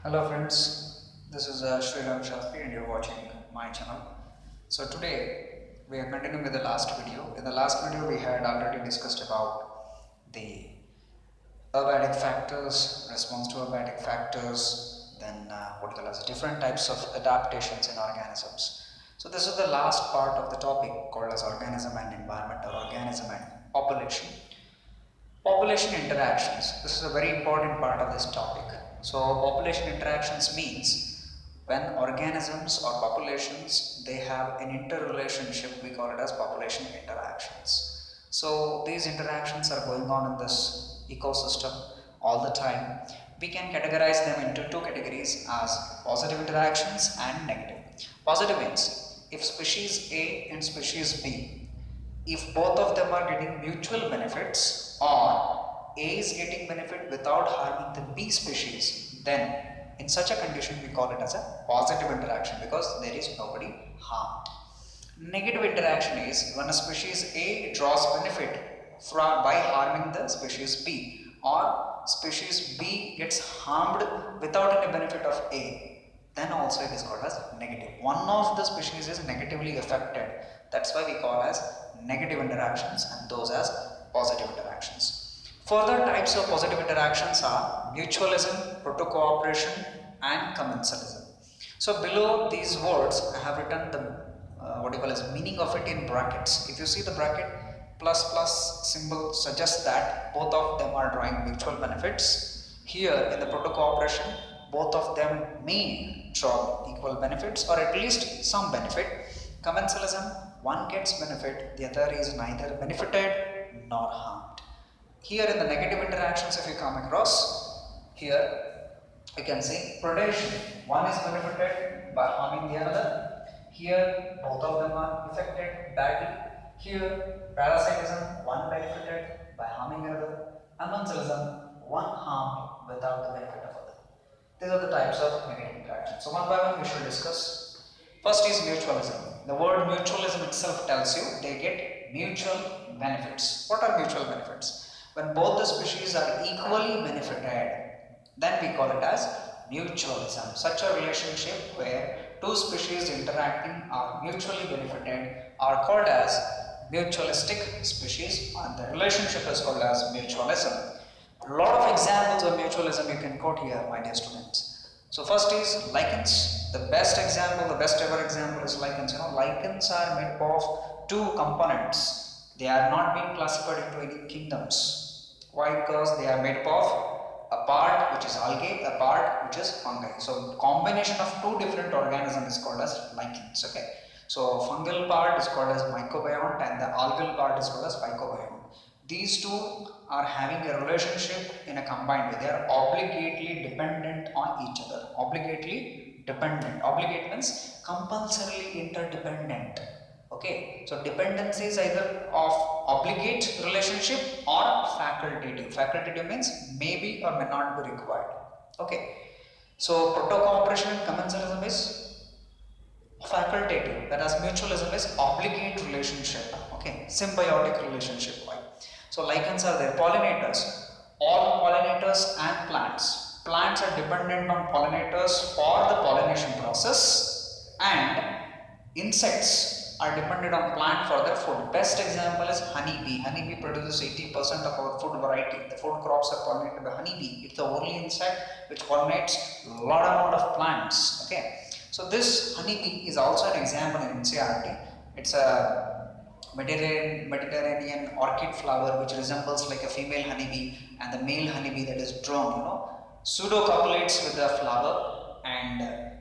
Hello friends, this is SriRam and you're watching my channel. So today we are continuing with the last video. In the last video we had already discussed about the abiotic factors, response to abiotic factors, then what we call as different types of adaptations in organisms. So this is the last part of the topic called as organism and environment or organism and population. Population interactions. This is a very important part of this topic. So population interactions means when organisms or populations they have an interrelationship, we call it as population interactions. So these interactions are going on in this ecosystem all the time. We can categorize them into two categories as positive interactions and negative. Positive means if species A and species B, if both of them are getting mutual benefits or A is getting benefit without harming the B species, then in such a condition we call it as a positive interaction because there is nobody harmed. Negative interaction is when a species A draws benefit by harming the species B, or species B gets harmed without any benefit of A, then also it is called as negative. One of the species is negatively affected, that's why we call as negative interactions and those as positive interactions. Further types of positive interactions are mutualism, Proto Cooperation and commensalism. So below these words I have written the what you call as meaning of it in brackets. If you see the bracket, plus plus symbol suggests that both of them are drawing mutual benefits. Here in the Proto Cooperation, both of them may draw equal benefits or at least some benefit. Commensalism, one gets benefit, the other is neither benefited nor harmed. Here in the negative interactions, if you come across, here you can see predation, one is benefited by harming the other. Here both of them are affected badly. Here parasitism, one benefited by harming the other. Commensalism, one harmed without the benefit of other. These are the types of negative interactions. So one by one we should discuss. First is mutualism. The word mutualism itself tells you they get mutual benefits. What are mutual benefits? When both the species are equally benefited, then we call it as mutualism. Such a relationship where two species interacting are mutually benefited are called as mutualistic species, and the relationship is called as mutualism. A lot of examples of mutualism you can quote here, my dear students. So first is lichens. The best example, the best ever example is lichens. Lichens are made of two components. They are not being classified into any kingdoms. Why? Because they are made up of a part which is algae, a part which is fungi. So combination of two different organisms is called as lichens. Okay. So fungal part is called as mycobiont and the algal part is called as phycobiont. These two are having a relationship in a combined way. They are obligately dependent on each other. Obligately dependent. Obligate means compulsorily interdependent. Okay, so dependency is either of obligate relationship or facultative. Facultative means maybe or may not be required. Okay, so Proto Cooperation and commensalism is facultative, whereas mutualism is obligate relationship. Okay, symbiotic relationship. Right? So lichens are there, pollinators. All pollinators and plants. Plants are dependent on pollinators for the pollination process, and insects are dependent on plant for their food. Best example is honeybee. Honeybee produces 80% of our food variety. The food crops are pollinated by honeybee. It's the only insect which pollinates a lot amount of plants. Okay, so this honeybee is also an example in NCERT. It's a Mediterranean orchid flower which resembles like a female honeybee, and the male honeybee that is drone, pseudo copulates with the flower, and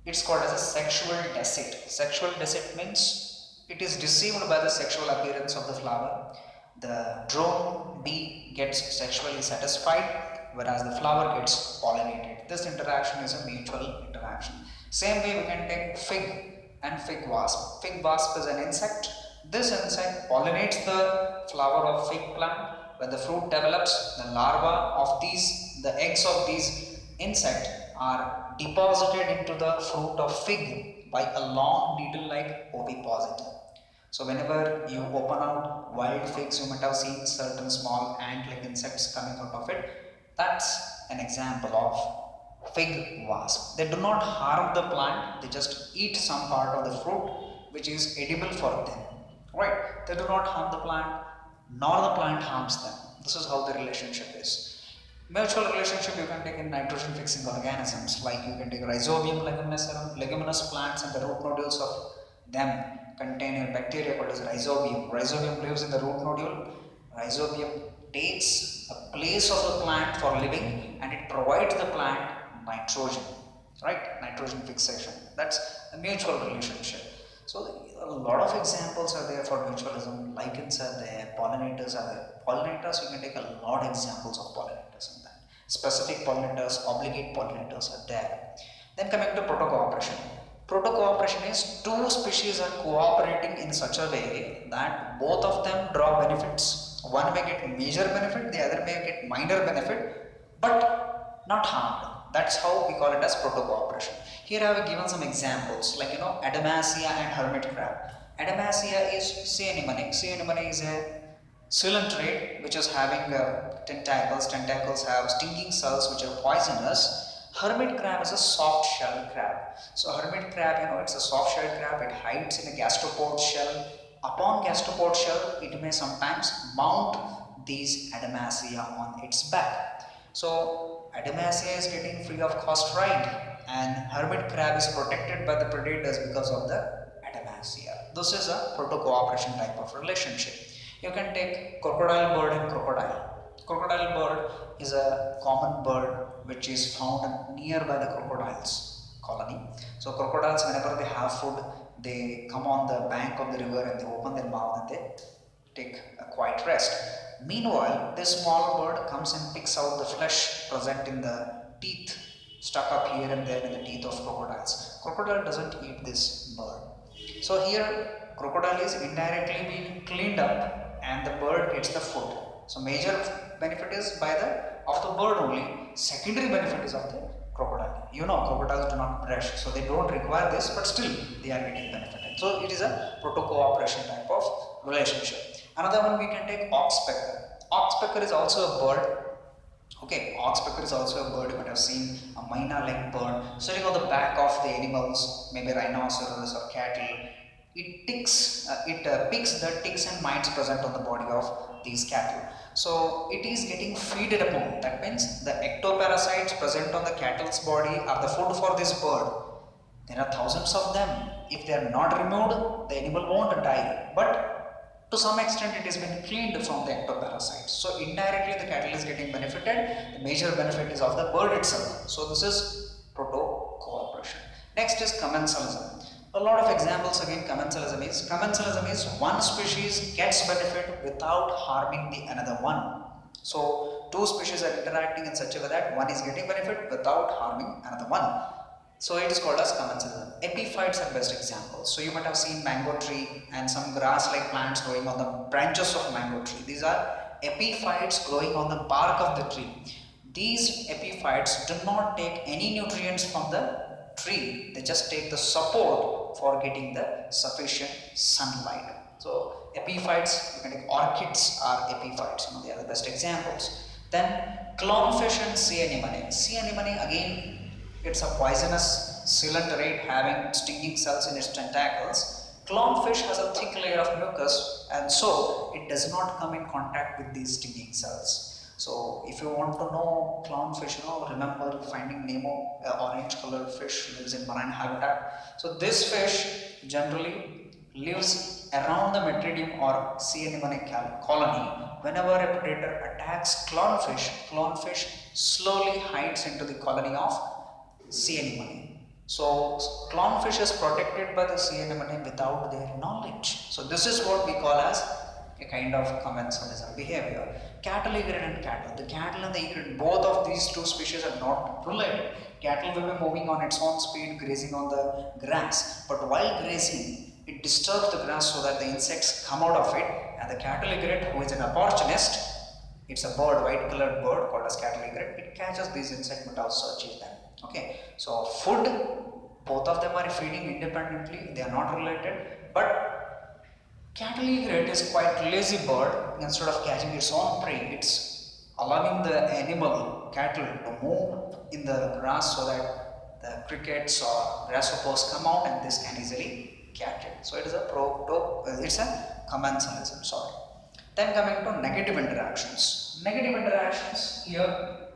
it's called as a sexual deceit. Sexual deceit means it is deceived by the sexual appearance of the flower. The drone bee gets sexually satisfied, whereas the flower gets pollinated. This interaction is a mutual interaction. Same way we can take fig and fig wasp. Fig wasp is an insect. This insect pollinates the flower of fig plant. When the fruit develops, the the eggs of these insect are deposited into the fruit of fig by a long needle-like ovipositor. So whenever you open out wild figs, you might have seen certain small ant-like insects coming out of it. That's an example of fig wasp. They do not harm the plant, they just eat some part of the fruit which is edible for them. Right? They do not harm the plant, nor the plant harms them. This is how the relationship is. Mutual relationship you can take in nitrogen fixing organisms, like you can take Rhizobium leguminosum, leguminous plants, and the root nodules of them contain a bacteria called as Rhizobium. Rhizobium lives in the root nodule. Rhizobium takes a place of the plant for living and it provides the plant nitrogen, right? Nitrogen fixation. That's a mutual relationship. So a lot of examples are there for mutualism. Lichens are there, pollinators are there. Pollinators, you can take a lot of examples of pollinators in that. Specific pollinators, obligate pollinators are there. Then coming to proto cooperation. Proto cooperation is two species are cooperating in such a way that both of them draw benefits. One may get major benefit, the other may get minor benefit, but not harmed. That's how we call it as proto cooperation. Here I have given some examples, like Adamassia and hermit crab. Adamassia is sea anemone. Sea anemone is a coelenterate which is having tentacles. Tentacles have stinging cells which are poisonous. Hermit crab is a soft shell crab. So hermit crab, it's a soft shell crab. It hides in a gastropod shell. Upon gastropod shell, it may sometimes mount these Adamassia on its back. So Adamassia is getting free of cost ride, and hermit crab is protected by the predators because of the Adamassia. This is a proto cooperation type of relationship. You can take crocodile bird and crocodile. Crocodile bird is a common bird which is found nearby the crocodiles colony. So crocodiles, whenever they have food, they come on the bank of the river and they open their mouth and they take a quiet rest. Meanwhile, this small bird comes and picks out the flesh present in the teeth, stuck up here and there in the teeth of crocodiles. Crocodile doesn't eat this bird. So here crocodile is indirectly being cleaned up and the bird gets the food. So major benefit is of the bird only. Secondary benefit is of the crocodile. Crocodiles do not brush, so they don't require this, but still they are getting benefited. So it is a proto cooperation type of relationship. Another one we can take oxpecker. Oxpecker is also a bird. Okay, oxpecker is also a bird. You might have seen a myna-like bird sitting on the back of the animals, maybe rhinoceros or cattle. It picks the ticks and mites present on the body of these cattle. So it is getting feeded upon. That means the ectoparasites present on the cattle's body are the food for this bird. There are thousands of them. If they are not removed, the animal won't die. But to some extent it has been cleaned from the ectoparasites. So indirectly the cattle is getting benefited. The major benefit is of the bird itself. So this is proto cooperation. Next is commensalism. A lot of examples again. Commensalism is one species gets benefit without harming the another one. So two species are interacting in such a way that one is getting benefit without harming another one. So it is called as commensalism. Epiphytes are best examples. So you might have seen mango tree and some grass-like plants growing on the branches of mango tree. These are epiphytes growing on the bark of the tree. These epiphytes do not take any nutrients from the tree. They just take the support for getting the sufficient sunlight. So epiphytes, you can take orchids are epiphytes. They are the best examples. Then clownfish and sea anemone. Sea anemone again, it's a poisonous coelenterate having stinging cells in its tentacles. Clownfish has a thick layer of mucus and so it does not come in contact with these stinging cells. So if you want to know clownfish, remember Finding Nemo, orange colored fish lives in marine habitat. So this fish generally lives around the metridium or sea anemone colony. Whenever a predator attacks clownfish, clownfish slowly hides into the colony of sea anemone. So clownfish is protected by the sea anemone without their knowledge. So this is what we call as a kind of commensalism behavior. Cattle, egret and cattle. The cattle and the egret, both of these two species are not related. Cattle will be moving on its own speed, grazing on the grass. But while grazing, it disturbs the grass so that the insects come out of it. And the cattle egret, who is an opportunist, it's a bird, white colored bird called as cattle egret. It catches these insects without searching them. Okay, so food, both of them are feeding independently. They are not related. But cattle egret is quite lazy bird. Instead of catching its own prey, it's allowing the animal cattle to move in the grass so that the crickets or grasshoppers come out and this can easily catch it. So it is a it's a commensalism, sorry. Then coming to negative interactions. Negative interactions here,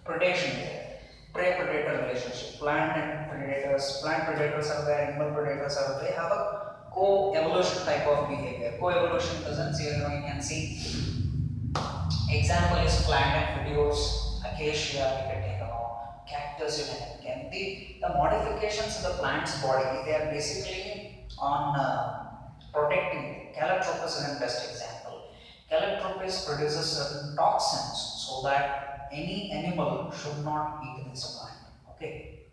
predation here, prey-predator relationship. Plant predators are there, animal predators are there. They have a co-evolution type of behavior. Co-evolution in the sense here you can see example is plant and videos, acacia, you can take cactus, you can the modifications in the plant's body, they are basically on protecting. Calotropis is the best example. Calotropis produces certain toxins so that any animal should not eat this plant. Okay,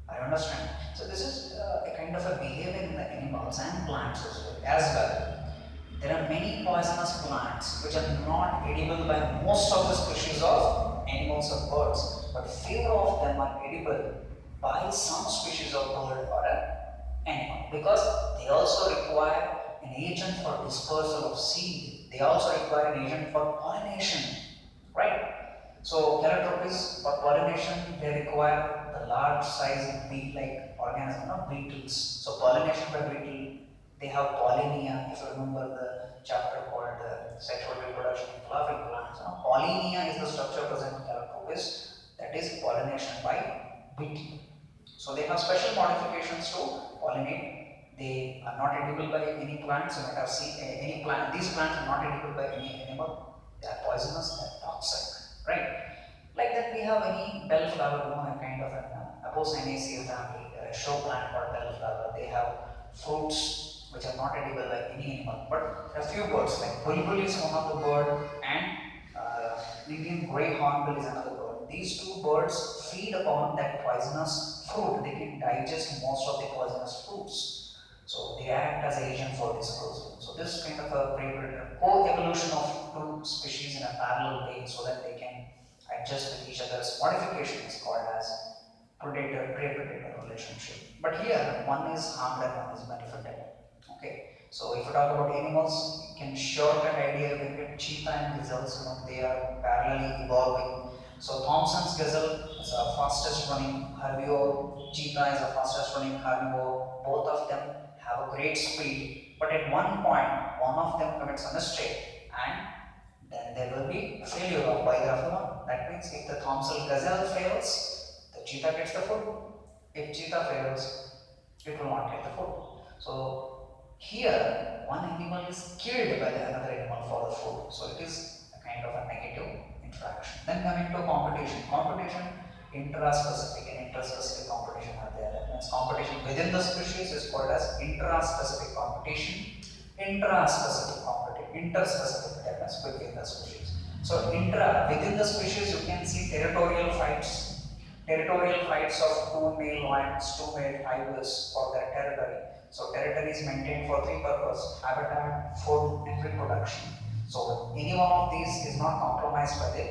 I understand. So this is a kind of a behavior in the animals and plants as well. There are many poisonous plants which are not edible by most of the species of animals or birds, but few of them are edible by some species of bird or animal, because they also require an agent for dispersal of seed. They also require an agent for pollination, right? So calotropis for pollination, they require the large size bee-like organism, beetles. So pollination by beetle, they have pollinia. If you remember the chapter called sexual reproduction in flowering plants, pollinia is the structure present in calotropis, that is pollination by beetle. So they have special modifications to pollinate. They are not edible by any plants. You might have seen any plant. These plants are not edible by any animal. They are poisonous. They are toxic, right? Like that, we have any bellflower, a kind of an Apocynaceae family, a show plant called bellflower. They have fruits which are not edible by any animal. But there are few birds like bulbul is one of the bird, and Indian grey hornbill is another bird. These two birds feed upon that poisonous fruit. They can digest most of the poisonous fruits. So they act as agent for dispersal. So this kind of a co-evolution of two species in a parallel way so that they can adjust with each other's modification is called as prey-predator relationship. But here one is harmed and one is benefited. Okay. So if you talk about animals, you can shortcut idea when you get cheetah and gazelles, they are parallelly evolving. So Thompson's gazelle is the fastest running herbivore, cheetah is the fastest running herbivore. Both of them have a great speed, but at one point, one of them commits a mistake, and then there will be failure of either of them. That means if the Thompson gazelle fails, the cheetah gets the food. If cheetah fails, it will not get the food. So here, one animal is killed by another animal for the food. So it is a kind of a negative interaction. Then coming to competition. Competition, intraspecific and interspecific competition are there. That means competition within the species is called as intraspecific competition. Interspecific competition, interspecific, that means within the species. So within the species you can see territorial fights. Territorial fights of two male lions, two male tigers for their territory. So territory is maintained for three purposes: habitat, food, and reproduction. So any one of these is not compromised by the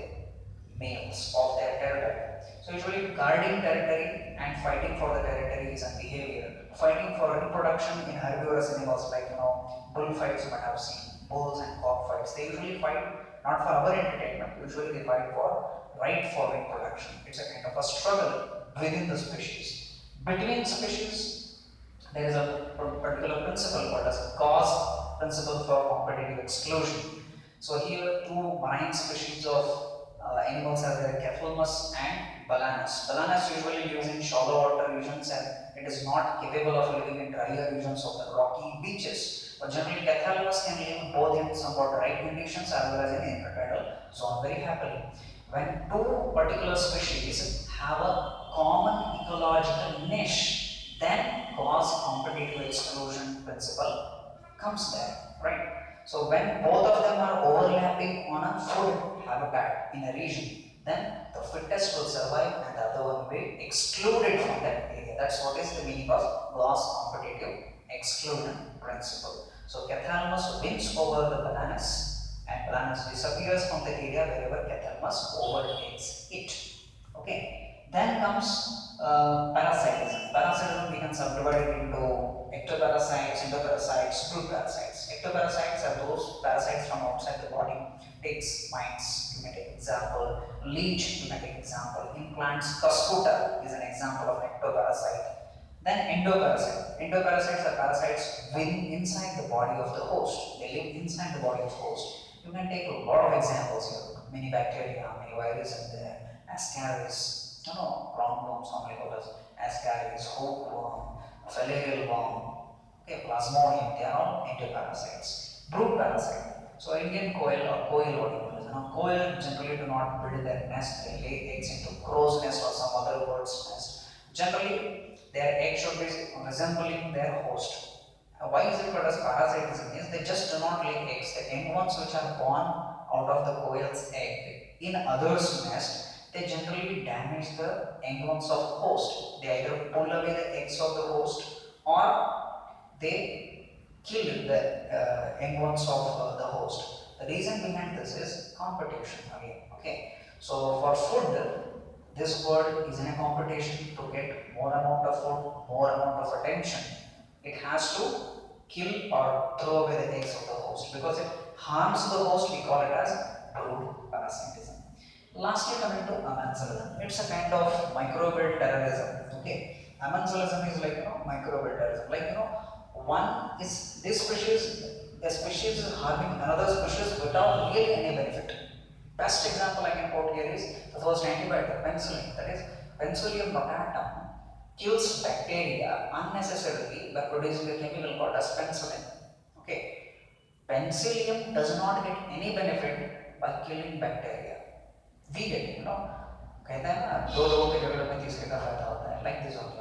males of their territory. So usually guarding territory and fighting for the territory is a behavior. Fighting for reproduction in herbivorous animals like bullfights you might have seen, bulls and cockfights. They usually fight not for our entertainment. Usually they fight for right for reproduction. It's a kind of a struggle within the species. Between species, there is a particular principle called as cause principle for competitive exclusion. So here two marine species of animals are there, Cathalmus and Balanus. Balanus usually lives in shallow water regions and it is not capable of living in drier regions of the rocky beaches. But generally Cathalmus can live both in somewhat dry conditions as well as in intertidal zone very happily. When two particular species have a common ecological niche, then cause competitive exclusion principle comes there, right? So when both of them are overlapping on a food habitat in a region, then the fittest will survive and the other one will be excluded from that area. That's what is the meaning of cause competitive exclusion principle. So Cathalmus wins over the Balanus and Balanus disappears from the area wherever Cathalmus overtakes it. Okay. Then comes parasitism. Parasitism we can subdivide it into ectoparasites, endoparasites, brood parasites. Ectoparasites are those parasites from outside the body. Takes mites, you may take example. Leech, you may take example. In plants, cuscuta is an example of ectoparasite. Then endoparasite. Endoparasites are parasites within inside the body of the host. They live inside the body of the host. You can take a lot of examples here. Many bacteria, many viruses in there, ascaris, round worms, normally called as ascaris, hookworm, filarial worm, okay, plasmodium, they are all endoparasites. Brood parasite. So Indian quail or quail, what you call it. Quail generally do not build their nest, they lay eggs into crow's nest or some other bird's nest. Generally, their egg should be resembling their host. Why is it called as parasitism? Is they just do not lay eggs. The young ones which are born out of the quail's egg in others' nest, they generally damage the young ones of the host. They either pull away the eggs of the host or they kill the young ones of the host. The reason behind this is competition again. Okay, so for food, this bird is in a competition to get more amount of food, more amount of attention. It has to kill or throw away the eggs of the host. Because it harms the host, we call it as brood parasitism. Lastly, coming to commensalism, it's a kind of microbial terrorism. Okay, commensalism is like microbial terrorism. Like one is this species, a species is harming another species without really any benefit. Best example I can quote here is the first antibiotic, penicillin. That is, Penicillium notatum kills bacteria unnecessarily by producing a chemical called as penicillin. Okay, penicillium does not get any benefit by killing bacteria. We get, कहते हैं ना दो लोगों के झगड़े में तीसरे का फायदा होता है, like this only,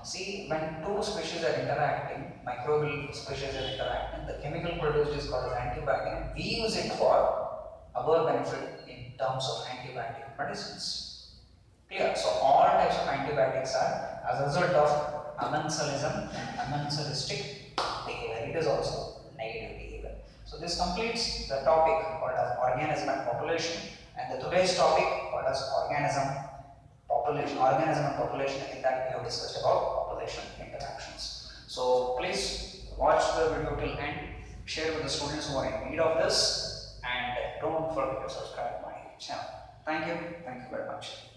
See, when two species are interacting, microbial species are interacting, the chemical produced is called as antibiotic. We use it for our benefit in terms of antibiotic medicines. Clear? So all types of antibiotics are as a result of commensalism and commensalistic behavior. It is also negative behavior. So this completes the topic called as organism and population, and the today's topic called as organism and population. In that we have discussed about population interactions. So please watch the video till end, share with the students who are in need of this, and don't forget to subscribe my channel. Thank you very much.